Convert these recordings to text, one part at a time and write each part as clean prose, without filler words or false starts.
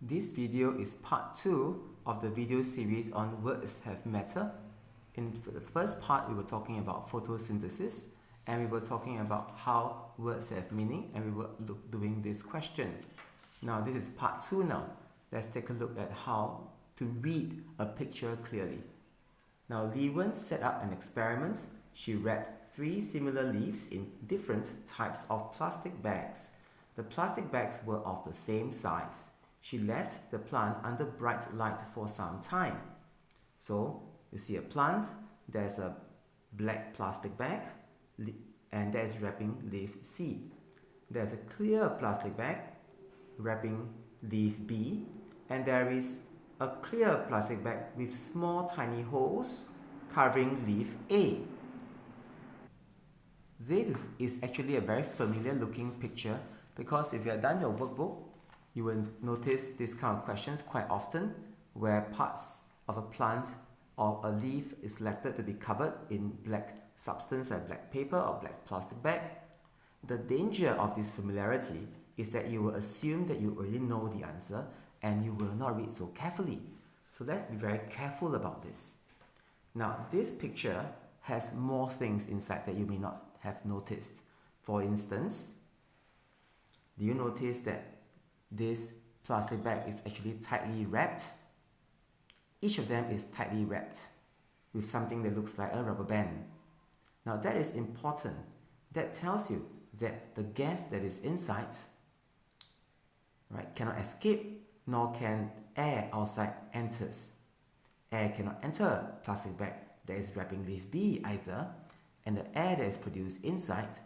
This video is part 2 of the video series on words have matter. In the first part, we were talking about photosynthesis and we were talking about how words have meaning, and we were doing this question. Now this is part 2 now. Let's take a look at how to read a picture clearly. Now Li Wen set up an experiment. She wrapped 3 similar leaves in different types of plastic bags. The plastic bags were of the same size. She left the plant under bright light for some time. So you see a plant, there's a black plastic bag, and there's wrapping leaf C. There's a clear plastic bag wrapping leaf B, and there is a clear plastic bag with small tiny holes covering leaf A. This is actually a very familiar looking picture, because if you have done your workbook, you will notice these kind of questions quite often, where parts of a plant or a leaf is selected to be covered in black substance like black paper or black plastic bag. The danger of this familiarity is that you will assume that you already know the answer and you will not read so carefully. So let's be very careful about this. Now this picture has more things inside that you may not have noticed. For instance, do you notice that this plastic bag is actually tightly wrapped? Each of them is tightly wrapped with something that looks like a rubber band. Now that is important. That tells you that the gas that is inside, right, cannot escape, nor can air outside enters. Air cannot enter plastic bag that is wrapping leaf B either, and the air that is produced inside,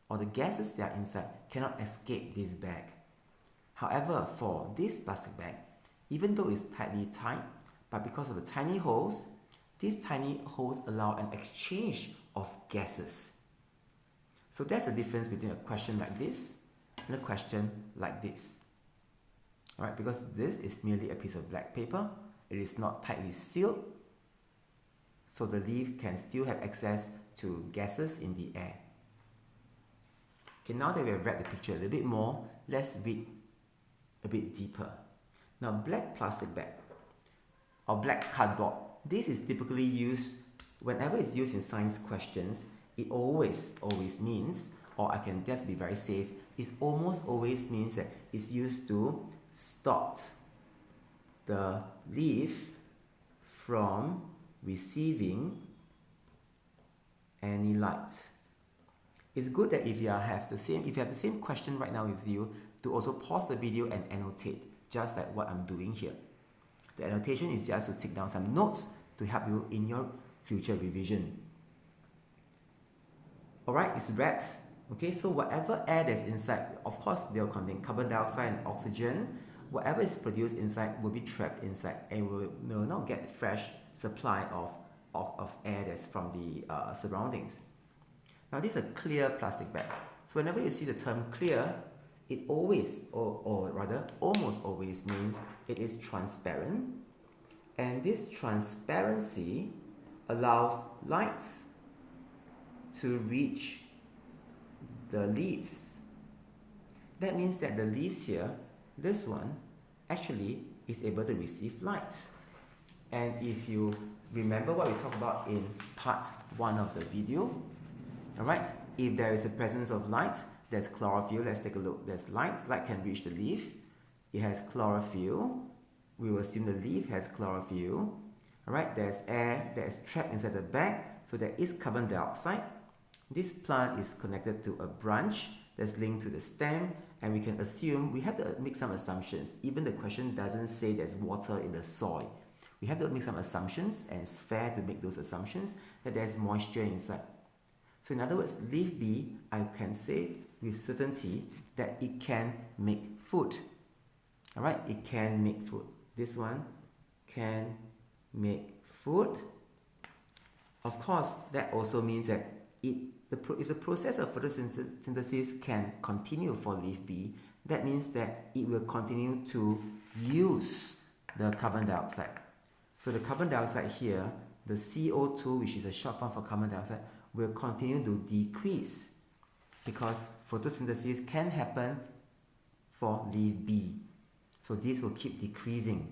or the gases that are inside, cannot escape this bag. However, for this plastic bag, even though it's tightly tied, but because of the tiny holes, these tiny holes allow an exchange of gases. So that's the difference between a question like this and a question like this. Alright, because this is merely a piece of black paper, it is not tightly sealed, so the leaf can still have access to gases in the air. Okay, now that we have read the picture a little bit more, let's read a bit deeper. Now black plastic bag or black cardboard, this is typically used, whenever it's used in science questions, it always means, or I can just be very safe, it almost always means that it's used to stop the leaf from receiving any light. It's good that if you have the same question right now with you, to also pause the video and annotate, just like what I'm doing here. The annotation is just to take down some notes to help you in your future revision. Alright, it's wrapped. Okay, so whatever air that's inside, of course they'll contain carbon dioxide and oxygen. Whatever is produced inside will be trapped inside and will not get fresh supply of air that's from the surroundings. Now this is a clear plastic bag. So whenever you see the term clear, it always, or rather almost always, means it is transparent, and this transparency allows light to reach the leaves. That means that the leaves here, this one, actually is able to receive light. And if you remember what we talked about in part 1 of the video, alright, if there is a presence of light, there's chlorophyll. Let's take a look. There's light. Light can reach the leaf. It has chlorophyll. We will assume the leaf has chlorophyll. Alright, there's air that is trapped inside the bag, so there is carbon dioxide. This plant is connected to a branch that's linked to the stem, and we can assume, we have to make some assumptions. Even the question doesn't say there's water in the soil. We have to make some assumptions, and it's fair to make those assumptions that there's moisture inside. So in other words, leaf B, I can say with certainty that it can make food. Alright, it can make food. This one can make food. Of course, that also means that if the process of photosynthesis can continue for leaf B, that means that it will continue to use the carbon dioxide. So the carbon dioxide here, the CO2, which is a short form for carbon dioxide, will continue to decrease, because photosynthesis can happen for leaf B. So this will keep decreasing.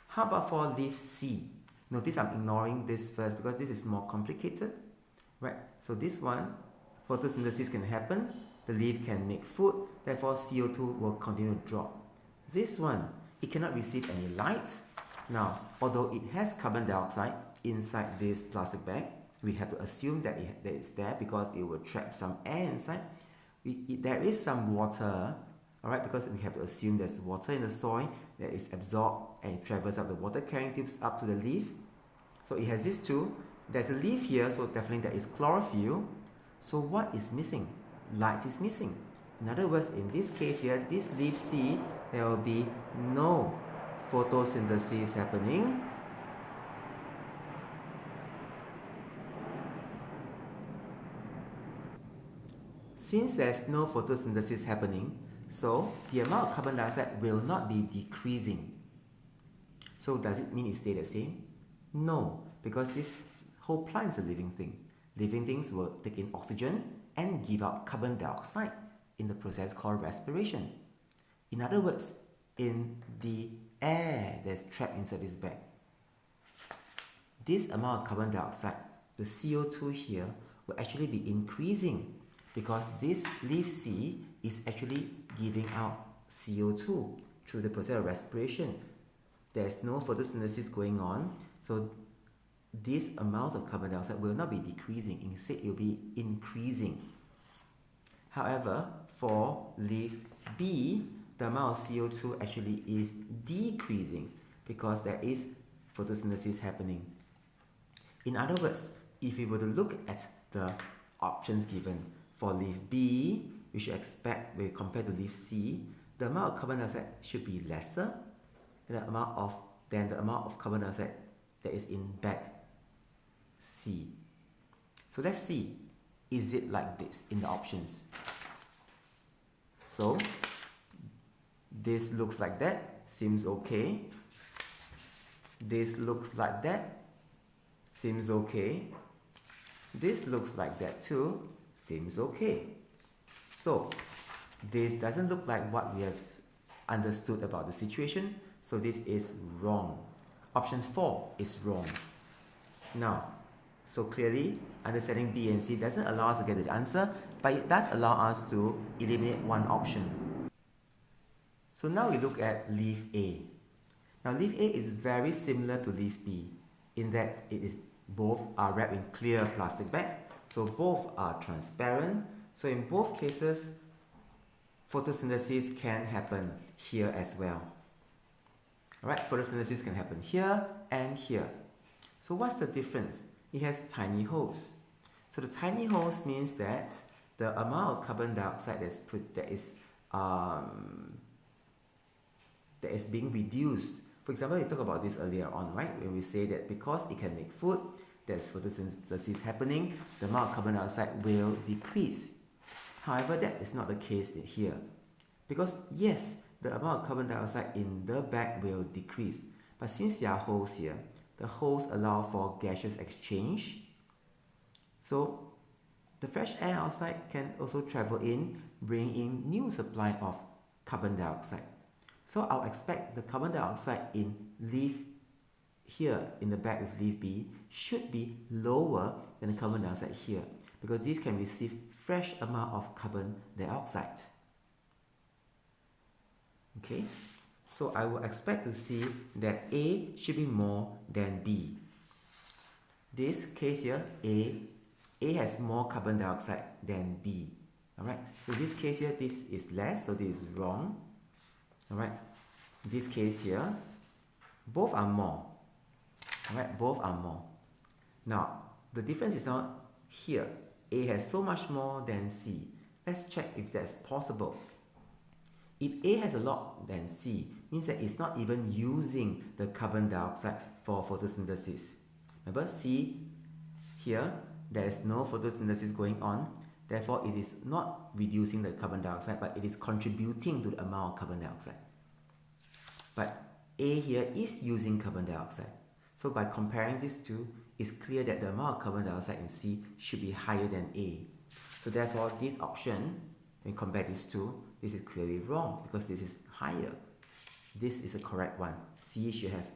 How about for leaf C? Notice I'm ignoring this first because this is more complicated. Right, so this one, photosynthesis can happen, the leaf can make food, therefore CO2 will continue to drop. This one, it cannot receive any light. Now, although it has carbon dioxide inside this plastic bag, we have to assume that that it's there because it will trap some air inside. There is some water, alright, because we have to assume there's water in the soil that is absorbed and it travels up the water carrying tubes up to the leaf. So it has these two. There's a leaf here, so definitely there is chlorophyll. So what is missing? Light is missing. In other words, in this case here, this leaf C, there will be no photosynthesis happening. Since there's no photosynthesis happening, so the amount of carbon dioxide will not be decreasing. So does it mean it stays the same? No, because this whole plant is a living thing. Living things will take in oxygen and give out carbon dioxide in the process called respiration. In other words, in the air that's trapped inside this bag, this amount of carbon dioxide, the CO2 here, will actually be increasing because this leaf C is actually giving out CO2 through the process of respiration. There's no photosynthesis going on, so this amount of carbon dioxide will not be decreasing, instead it will be increasing. However, for leaf B, the amount of CO2 actually is decreasing because there is photosynthesis happening. In other words, if we were to look at the options given for leaf B, we should expect, compared to leaf C, the amount of carbon dioxide should be lesser than the amount of carbon dioxide that is in bag C. So let's see, is it like this in the options? So this looks like that, seems okay. This looks like that, seems okay. This looks like that too, seems okay. So this doesn't look like what we have understood about the situation, so this is wrong. Option 4 is wrong. Now, so clearly, understanding B and C doesn't allow us to get the answer, but it does allow us to eliminate one option. So now we look at leaf A. Now leaf A is very similar to leaf B in that both are wrapped in clear plastic bag, so both are transparent. So in both cases, photosynthesis can happen here as well. Alright, photosynthesis can happen here and here. So what's the difference? It has tiny holes. So the tiny holes means that the amount of carbon dioxide that is being reduced. For example, we talked about this earlier on, right? When we say that because it can make food, there's photosynthesis happening, the amount of carbon dioxide will decrease. However, that is not the case here. Because yes, the amount of carbon dioxide in the bag will decrease. But since there are holes here, the holes allow for gaseous exchange. So the fresh air outside can also travel in, bring in new supply of carbon dioxide. So I'll expect the carbon dioxide in leaf here in the bag with leaf B should be lower than the carbon dioxide here because these can receive fresh amount of carbon dioxide. Okay, so I will expect to see that A should be more than B. This case here, A has more carbon dioxide than B. Alright, so this case here, this is less, so this is wrong. Alright, this case here, both are more. Alright, both are more. Now, the difference is not here. A has so much more than C. Let's check if that's possible. If A has a lot than C, means that it's not even using the carbon dioxide for photosynthesis. Remember, C here, there is no photosynthesis going on, therefore it is not reducing the carbon dioxide, but it is contributing to the amount of carbon dioxide. But A here is using carbon dioxide. So by comparing these two, it's clear that the amount of carbon dioxide in C should be higher than A. So therefore, this option, when you compare these two, this is clearly wrong because this is higher. This is a correct one. C should have